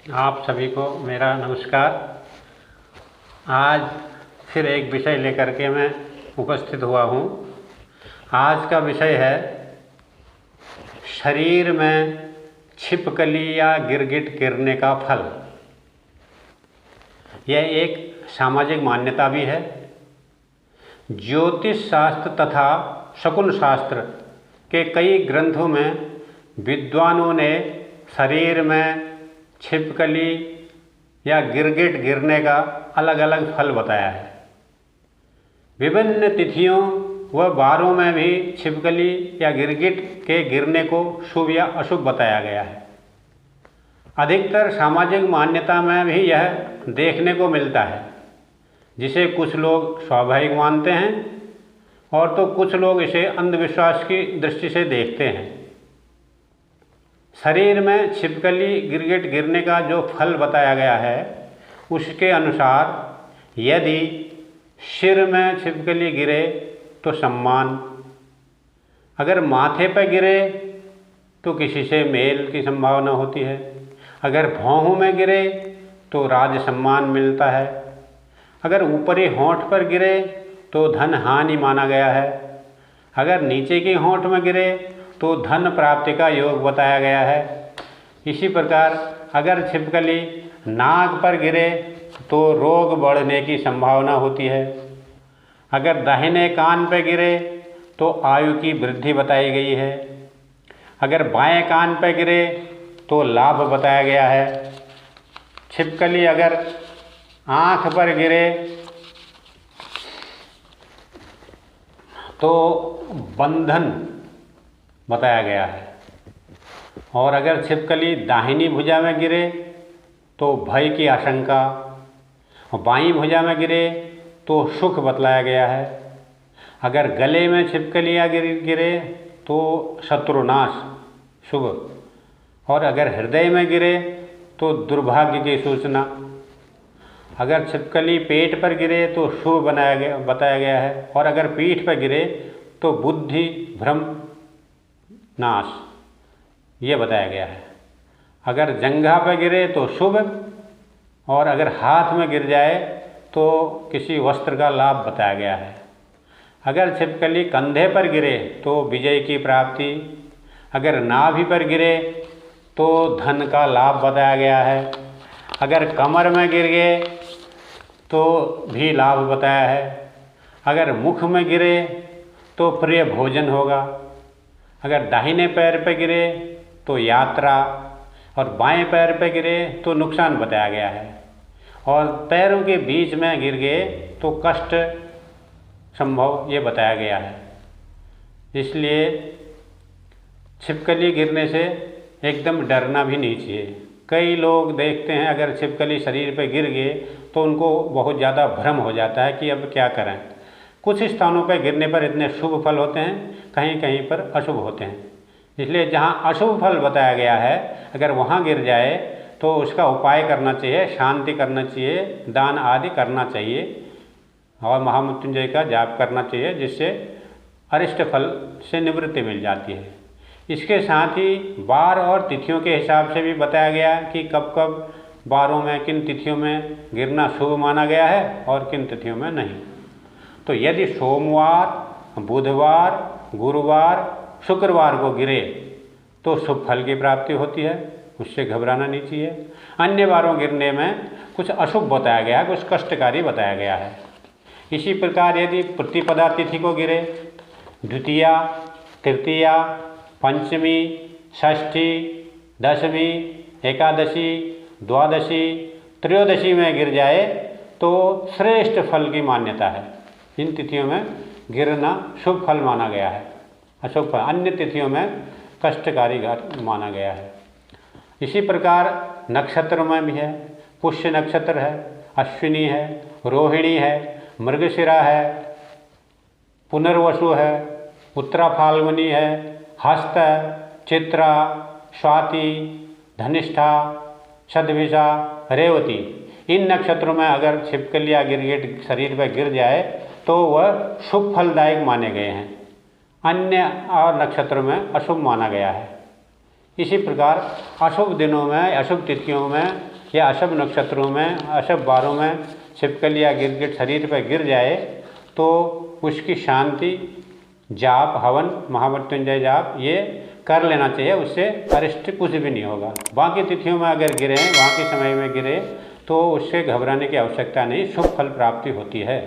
आप सभी को मेरा नमस्कार। आज फिर एक विषय लेकर के मैं उपस्थित हुआ हूँ। आज का विषय है शरीर में छिपकली या गिरगिट गिरने का फल। यह एक सामाजिक मान्यता भी है। ज्योतिष शास्त्र तथा शकुन शास्त्र के कई ग्रंथों में विद्वानों ने शरीर में छिपकली या गिरगिट गिरने का अलग अलग फल बताया है। विभिन्न तिथियों व वारों में भी छिपकली या गिरगिट के गिरने को शुभ या अशुभ बताया गया है। अधिकतर सामाजिक मान्यता में भी यह देखने को मिलता है, जिसे कुछ लोग स्वाभाविक मानते हैं और तो कुछ लोग इसे अंधविश्वास की दृष्टि से देखते हैं। शरीर में छिपकली गिरगिट गिरने का जो फल बताया गया है, उसके अनुसार यदि सिर में छिपकली गिरे तो सम्मान, अगर माथे पर गिरे तो किसी से मेल की संभावना होती है, अगर भौहों में गिरे तो राज सम्मान मिलता है, अगर ऊपरी होंठ पर गिरे तो धन हानि माना गया है, अगर नीचे की होंठ में गिरे तो धन प्राप्ति का योग बताया गया है। इसी प्रकार अगर छिपकली नाक पर गिरे तो रोग बढ़ने की संभावना होती है, अगर दाहिने कान पर गिरे तो आयु की वृद्धि बताई गई है, अगर बाएं कान पर गिरे तो लाभ बताया गया है। छिपकली अगर आँख पर गिरे तो बंधन बताया गया है, और अगर छिपकली दाहिनी भुजा में गिरे तो भय की आशंका, और बाईं भुजा में गिरे तो सुख बतलाया गया है। अगर गले में छिपकलियाँ गिरे तो शत्रुनाश शुभ, और अगर हृदय में गिरे तो दुर्भाग्य की सूचना। अगर छिपकली पेट पर गिरे तो शुभ बताया गया है, और अगर पीठ पर गिरे तो बुद्धि भ्रम नाश, ये बताया गया है। अगर जंघा पर गिरे तो शुभ, और अगर हाथ में गिर जाए तो किसी वस्त्र का लाभ बताया गया है। अगर छिपकली कंधे पर गिरे तो विजय की प्राप्ति, अगर नाभि पर गिरे तो धन का लाभ बताया गया है, अगर कमर में गिर गए तो भी लाभ बताया है, अगर मुख में गिरे तो प्रिय भोजन होगा, अगर दाहिने पैर पर गिरे तो यात्रा, और बाएं पैर पर गिरे तो नुकसान बताया गया है, और पैरों के बीच में गिर गए तो कष्ट संभव ये बताया गया है। इसलिए छिपकली गिरने से एकदम डरना भी नहीं चाहिए। कई लोग देखते हैं अगर छिपकली शरीर पर गिर गए तो उनको बहुत ज़्यादा भ्रम हो जाता है कि अब क्या करें। कुछ स्थानों पर गिरने पर इतने शुभ फल होते हैं, कहीं कहीं पर अशुभ होते हैं। इसलिए जहाँ अशुभ फल बताया गया है, अगर वहाँ गिर जाए तो उसका उपाय करना चाहिए, शांति करना चाहिए, दान आदि करना चाहिए, और महामृत्युंजय का जाप करना चाहिए, जिससे अरिष्ट फल से निवृत्ति मिल जाती है। इसके साथ ही वार और तिथियों के हिसाब से भी बताया गया कि कब कब वारों में, किन तिथियों में गिरना शुभ माना गया है और किन तिथियों में नहीं। तो यदि सोमवार, बुधवार, गुरुवार, शुक्रवार को गिरे तो शुभ फल की प्राप्ति होती है, उससे घबराना नहीं चाहिए। अन्य वारों गिरने में कुछ अशुभ बताया गया है, कुछ कष्टकारी बताया गया है। इसी प्रकार यदि प्रतिपदा तिथि को गिरे, द्वितीया, तृतीया, पंचमी, षष्ठी, दशमी, एकादशी, द्वादशी, त्रयोदशी में गिर जाए तो श्रेष्ठ फल की मान्यता है। इन तिथियों में गिरना शुभ फल माना गया है, अशुभ फल अन्य तिथियों में कष्टकारी माना गया है। इसी प्रकार नक्षत्र में भी है। पुष्य नक्षत्र है, अश्विनी है, रोहिणी है, मृगशिरा है, पुनर्वसु है, उत्तरा फाल्गुनी है, हस्त, चित्रा, स्वाति, धनिष्ठा, शतभिषा, रेवती, इन नक्षत्रों में अगर छिपकली या गिरगिट शरीर पर गिर जाए तो वह शुभ फलदायक माने गए हैं, अन्य और नक्षत्रों में अशुभ माना गया है। इसी प्रकार अशुभ दिनों में, अशुभ तिथियों में या अशुभ नक्षत्रों में, अशुभ वारों में छिपकली या गिरगिट शरीर पर गिर जाए तो उसकी शांति, जाप, हवन, महामृत्युंजय जाप ये कर लेना चाहिए। उससे अरिष्ट कुछ भी नहीं होगा। बाकी तिथियों में अगर गिरे, बाकी समय में गिरे तो उससे घबराने की आवश्यकता नहीं, शुभ फल प्राप्ति होती है।